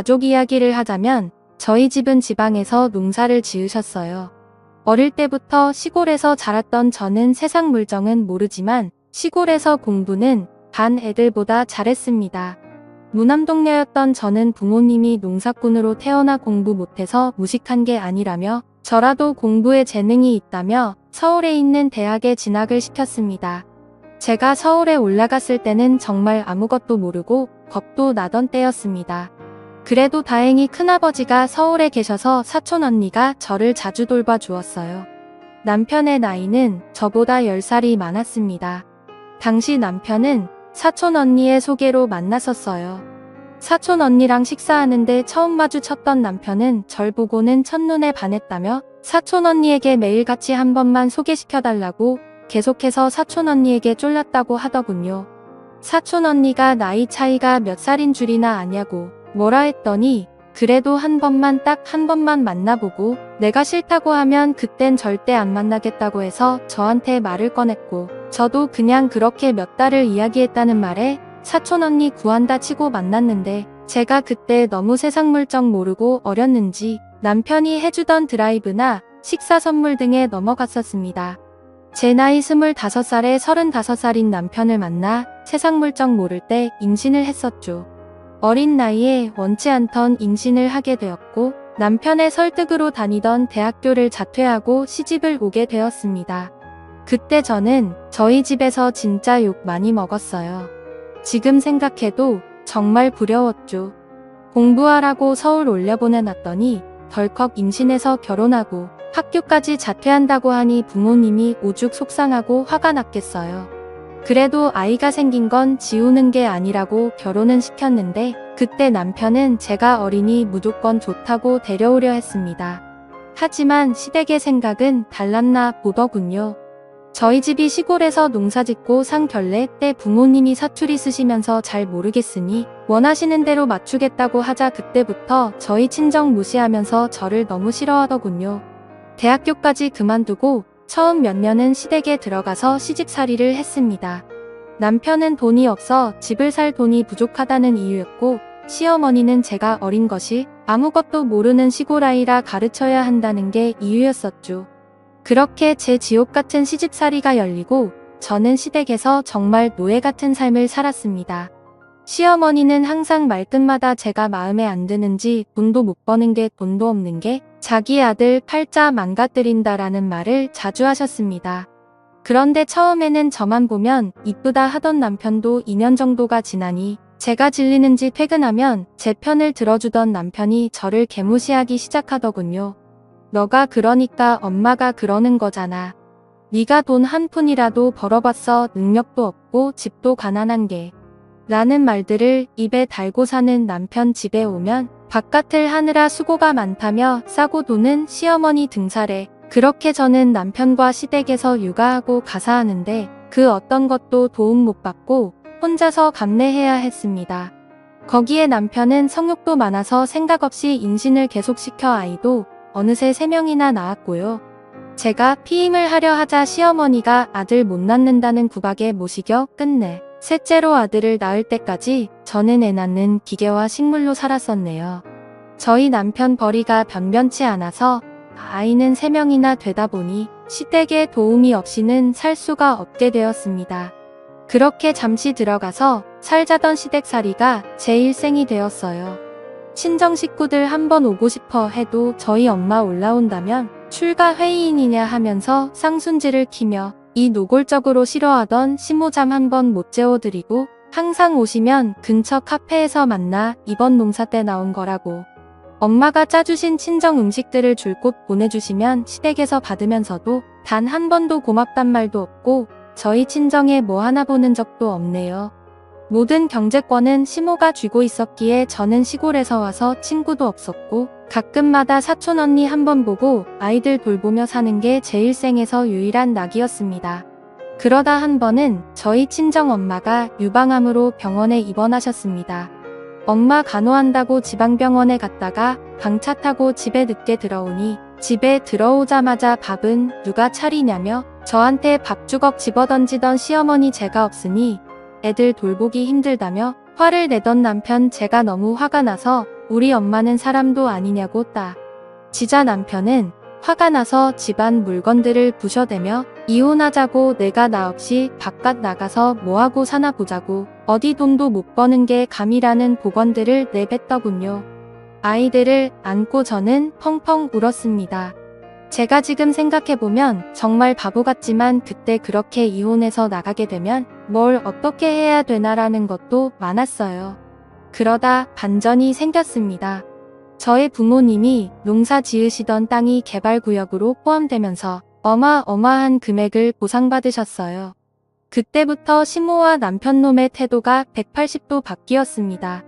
가족 이야기를 하자면 저희 집은 지방에서 농사를 지으셨어요. 어릴 때부터 시골에서 자랐던 저는 세상 물정은 모르지만 시골에서 공부는 반 애들보다 잘했습니다. 무남동녀였던 저는 부모님이 농사꾼으로 태어나 공부 못해서 무식한 게 아니라며 저라도 공부에 재능이 있다며 서울에 있는 대학에 진학을 시켰습니다. 제가 서울에 올라갔을 때는 정말 아무것도 모르고 겁도 나던 때였습니다. 그래도 다행히 큰아버지가 서울에 계셔서 사촌 언니가 저를 자주 돌봐 주었어요. 남편의 나이는 저보다 10살이 많았습니다. 당시 남편은 사촌 언니의 소개로 만났었어요. 사촌 언니랑 식사하는데 처음 마주쳤던 남편은 절 보고는 첫눈에 반했다며 사촌 언니에게 매일같이 한 번만 소개시켜달라고 계속해서 사촌 언니에게 쫄랐다고 하더군요. 사촌 언니가 나이 차이가 몇 살인 줄이나 아냐고 뭐라 했더니 그래도 한 번만 딱 한 번만 만나보고 내가 싫다고 하면 그땐 절대 안 만나겠다고 해서 저한테 말을 꺼냈고 저도 그냥 그렇게 몇 달을 이야기했다는 말에 사촌 언니 구한다 치고 만났는데 제가 그때 너무 세상 물정 모르고 어렸는지 남편이 해주던 드라이브나 식사 선물 등에 넘어갔었습니다. 제 나이 25살에 35살인 남편을 만나 세상 물정 모를 때 임신을 했었죠. 어린 나이에 원치 않던 임신을 하게 되었고 남편의 설득으로 다니던 대학교를 자퇴하고 시집을 오게 되었습니다. 그때 저는 저희 집에서 진짜 욕 많이 먹었어요. 지금 생각해도 정말 부러웠죠. 공부하라고 서울 올려보내놨더니 덜컥 임신해서 결혼하고 학교까지 자퇴한다고 하니 부모님이 오죽 속상하고 화가 났겠어요. 그래도 아이가 생긴 건 지우는 게 아니라고 결혼은 시켰는데 그때 남편은 제가 어리니 무조건 좋다고 데려오려 했습니다. 하지만 시댁의 생각은 달랐나 보더군요. 저희 집이 시골에서 농사짓고 상견례 때 부모님이 사투리 쓰시면서 잘 모르겠으니 원하시는 대로 맞추겠다고 하자 그때부터 저희 친정 무시하면서 저를 너무 싫어하더군요. 대학교까지 그만두고 처음 몇 년은 시댁에 들어가서 시집살이를 했습니다. 남편은 돈이 없어 집을 살 돈이 부족하다는 이유였고 시어머니는 제가 어린 것이 아무것도 모르는 시골아이라 가르쳐야 한다는 게 이유였었죠. 그렇게 제 지옥 같은 시집살이가 열리고 저는 시댁에서 정말 노예 같은 삶을 살았습니다. 시어머니는 항상 말끝마다 제가 마음에 안 드는지 돈도 못 버는 게 돈도 없는 게 자기 아들 팔자 망가뜨린다라는 말을 자주 하셨습니다. 그런데 처음에는 저만 보면 이쁘다 하던 남편도 2년 정도가 지나니 제가 질리는지 퇴근하면 제 편을 들어주던 남편이 저를 개무시하기 시작하더군요. 너가 그러니까 엄마가 그러는 거잖아. 네가 돈 한 푼이라도 벌어봤어. 능력도 없고 집도 가난한 게. 라는 말들을 입에 달고 사는 남편 집에 오면 바깥을 하느라 수고가 많다며 싸고 도는 시어머니 등살에 그렇게 저는 남편과 시댁에서 육아하고 가사하는데 그 어떤 것도 도움 못 받고 혼자서 감내해야 했습니다. 거기에 남편은 성욕도 많아서 생각 없이 임신을 계속시켜 아이도 어느새 3명이나 낳았고요. 제가 피임을 하려 하자 시어머니가 아들 못 낳는다는 구박에 못 이겨 끝내 셋째로 아들을 낳을 때까지 저는 애 낳는 기계와 식물로 살았었네요. 저희 남편 벌이가 변변치 않아서 아이는 3명이나 되다 보니 시댁의 도움이 없이는 살 수가 없게 되었습니다. 그렇게 잠시 들어가서 살자던 시댁살이가 제 일생이 되었어요. 친정 식구들 한번 오고 싶어 해도 저희 엄마 올라온다면 출가 회의인이냐 하면서 쌍순지를 키며 이 노골적으로 싫어하던 시모잠 한번 못 재워드리고 항상 오시면 근처 카페에서 만나 이번 농사 때 나온 거라고 엄마가 짜주신 친정 음식들을 줄곧 보내주시면 시댁에서 받으면서도 단 한 번도 고맙단 말도 없고 저희 친정에 뭐 하나 보는 적도 없네요. 모든 경제권은 시모가 쥐고 있었기에 저는 시골에서 와서 친구도 없었고 가끔마다 사촌 언니 한 번 보고 아이들 돌보며 사는 게 제 일생에서 유일한 낙이었습니다. 그러다 한 번은 저희 친정 엄마가 유방암으로 병원에 입원하셨습니다. 엄마 간호한다고 지방병원에 갔다가 방차 타고 집에 늦게 들어오니 집에 들어오자마자 밥은 누가 차리냐며 저한테 밥주걱 집어던지던 시어머니 제가 없으니 애들 돌보기 힘들다며 화를 내던 남편 제가 너무 화가 나서 우리 엄마는 사람도 아니냐고 지자 남편은 화가 나서 집안 물건들을 부셔대며 이혼하자고 내가 나 없이 바깥 나가서 뭐하고 사나 보자고 어디 돈도 못 버는 게 감이라는 복언들을 내뱉더군요. 아이들을 안고 저는 펑펑 울었습니다. 제가 지금 생각해보면 정말 바보 같지만 그때 그렇게 이혼해서 나가게 되면 뭘 어떻게 해야 되나라는 것도 많았어요. 그러다 반전이 생겼습니다. 저의 부모님이 농사 지으시던 땅이 개발구역으로 포함되면서 어마어마한 금액을 보상받으셨어요. 그때부터 시모와 남편놈의 태도가 180도 바뀌었습니다.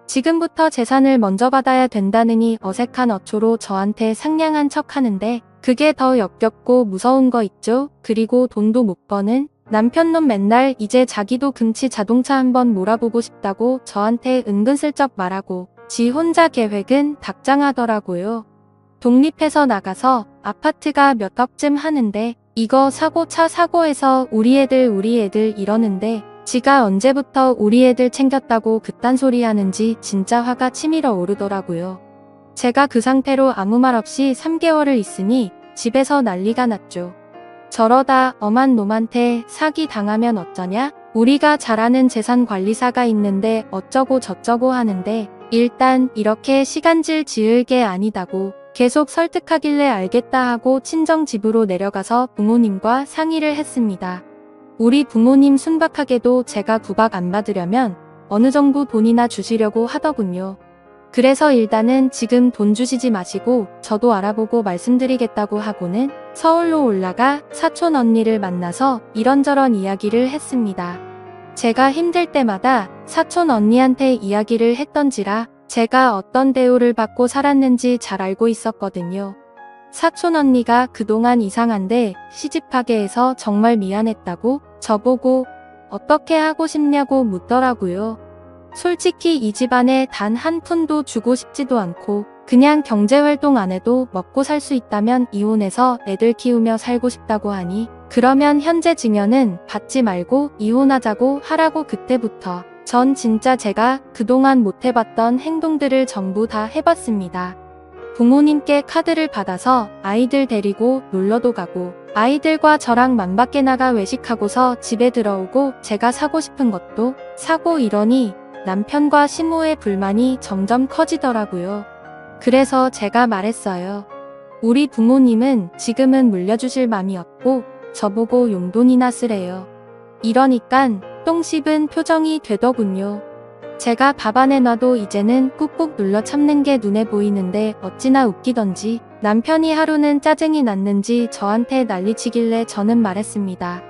지금부터 재산을 먼저 받아야 된다느니 어색한 어초로 저한테 상냥한 척 하는데 그게 더 역겹고 무서운 거 있죠? 그리고 돈도 못 버는 남편놈 맨날 이제 자기도 금치 자동차 한번 몰아보고 싶다고 저한테 은근슬쩍 말하고 지 혼자 계획은 닥장하더라고요. 독립해서 나가서 아파트가 몇 억쯤 하는데 이거 사고 차 사고해서 우리 애들 이러는데 지가 언제부터 우리 애들 챙겼다고 그딴 소리 하는지 진짜 화가 치밀어 오르더라고요. 제가 그 상태로 아무 말 없이 3개월을 있으니 집에서 난리가 났죠. 저러다 엄한 놈한테 사기 당하면 어쩌냐? 우리가 잘 아는 재산관리사가 있는데 어쩌고 저쩌고 하는데 일단 이렇게 시간질 지을 게 아니다고 계속 설득하길래 알겠다 하고 친정 집으로 내려가서 부모님과 상의를 했습니다. 우리 부모님 순박하게도 제가 구박 안 받으려면 어느 정도 돈이나 주시려고 하더군요. 그래서 일단은 지금 돈 주시지 마시고 저도 알아보고 말씀드리겠다고 하고는 서울로 올라가 사촌 언니를 만나서 이런저런 이야기를 했습니다. 제가 힘들 때마다 사촌 언니한테 이야기를 했던지라 제가 어떤 대우를 받고 살았는지 잘 알고 있었거든요. 사촌 언니가 그동안 이상한데 시집하게 해서 정말 미안했다고 저보고 어떻게 하고 싶냐고 묻더라고요. 솔직히 이 집안에 단 한 푼도 주고 싶지도 않고 그냥 경제활동 안 해도 먹고 살 수 있다면 이혼해서 애들 키우며 살고 싶다고 하니 그러면 현재 증여는 받지 말고 이혼하자고 하라고. 그때부터 전 진짜 제가 그동안 못 해봤던 행동들을 전부 다 해봤습니다. 부모님께 카드를 받아서 아이들 데리고 놀러도 가고 아이들과 저랑 맘밖에 나가 외식하고서 집에 들어오고 제가 사고 싶은 것도 사고 이러니 남편과 시모의 불만이 점점 커지더라고요. 그래서 제가 말했어요. 우리 부모님은 지금은 물려주실 맘이 없고 저보고 용돈이나 쓰래요. 이러니깐 똥 씹은 표정이 되더군요. 제가 밥 안에 놔도 이제는 꾹꾹 눌러 참는 게 눈에 보이는데 어찌나 웃기던지 남편이 하루는 짜증이 났는지 저한테 난리치길래 저는 말했습니다.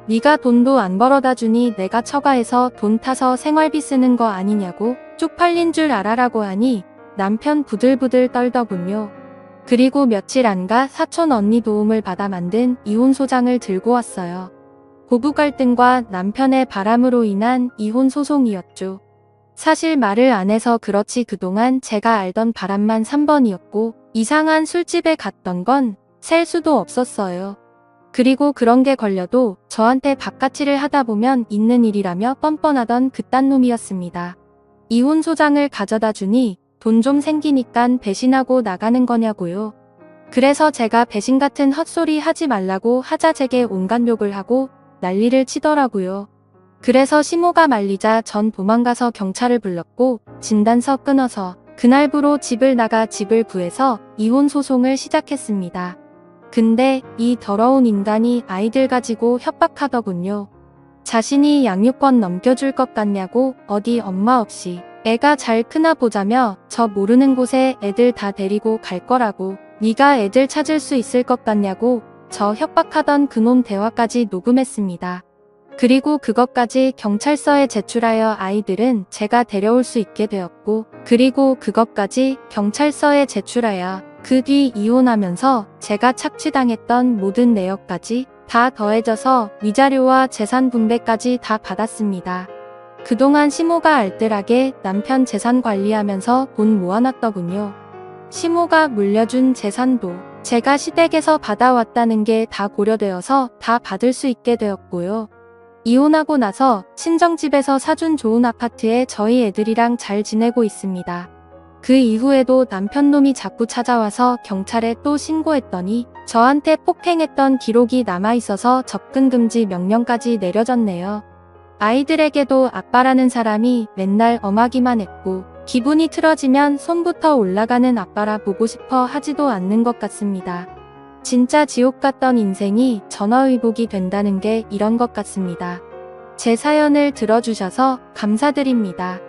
네가 돈도 안 벌어다 주니 내가 처가해서 돈 타서 생활비 쓰는 거 아니냐고 쪽팔린 줄 알아라고 하니 남편 부들부들 떨더군요. 그리고 며칠 안 가 사촌 언니 도움을 받아 만든 이혼 소장을 들고 왔어요. 고부 갈등과 남편의 바람으로 인한 이혼 소송이었죠. 사실 말을 안 해서 그렇지 그동안 제가 알던 바람만 3번이었고 이상한 술집에 갔던 건 셀 수도 없었어요. 그리고 그런 게 걸려도 저한테 바가치를 하다 보면 있는 일이라며 뻔뻔하던 그딴 놈이었습니다. 이혼 소장을 가져다 주니 돈 좀 생기니깐 배신하고 나가는 거냐고요. 그래서 제가 배신 같은 헛소리 하지 말라고 하자 제게 온갖 욕을 하고 난리를 치더라고요. 그래서 시모가 말리자 전 도망가서 경찰을 불렀고 진단서 끊어서 그날부로 집을 나가 집을 구해서 이혼 소송을 시작했습니다. 근데 이 더러운 인간이 아이들 가지고 협박하더군요. 자신이 양육권 넘겨줄 것 같냐고 어디 엄마 없이 애가 잘 크나 보자며 저 모르는 곳에 애들 다 데리고 갈 거라고 네가 애들 찾을 수 있을 것 같냐고 저 협박하던 그놈 대화까지 녹음했습니다. 그리고 그것까지 경찰서에 제출하여 아이들은 제가 데려올 수 있게 되었고 그리고 그것까지 경찰서에 제출하여 그 뒤 이혼하면서 제가 착취당했던 모든 내역까지 다 더해져서 위자료와 재산 분배까지 다 받았습니다. 그동안 시모가 알뜰하게 남편 재산 관리하면서 돈 모아놨더군요. 시모가 물려준 재산도 제가 시댁에서 받아왔다는 게 다 고려되어서 다 받을 수 있게 되었고요. 이혼하고 나서 친정집에서 사준 좋은 아파트에 저희 애들이랑 잘 지내고 있습니다. 그 이후에도 남편놈이 자꾸 찾아와서 경찰에 또 신고했더니 저한테 폭행했던 기록이 남아있어서 접근 금지 명령까지 내려졌네요. 아이들에게도 아빠라는 사람이 맨날 엄하기만 했고 기분이 틀어지면 손부터 올라가는 아빠라 보고 싶어 하지도 않는 것 같습니다. 진짜 지옥 같던 인생이 전화위복이 된다는 게 이런 것 같습니다. 제 사연을 들어주셔서 감사드립니다.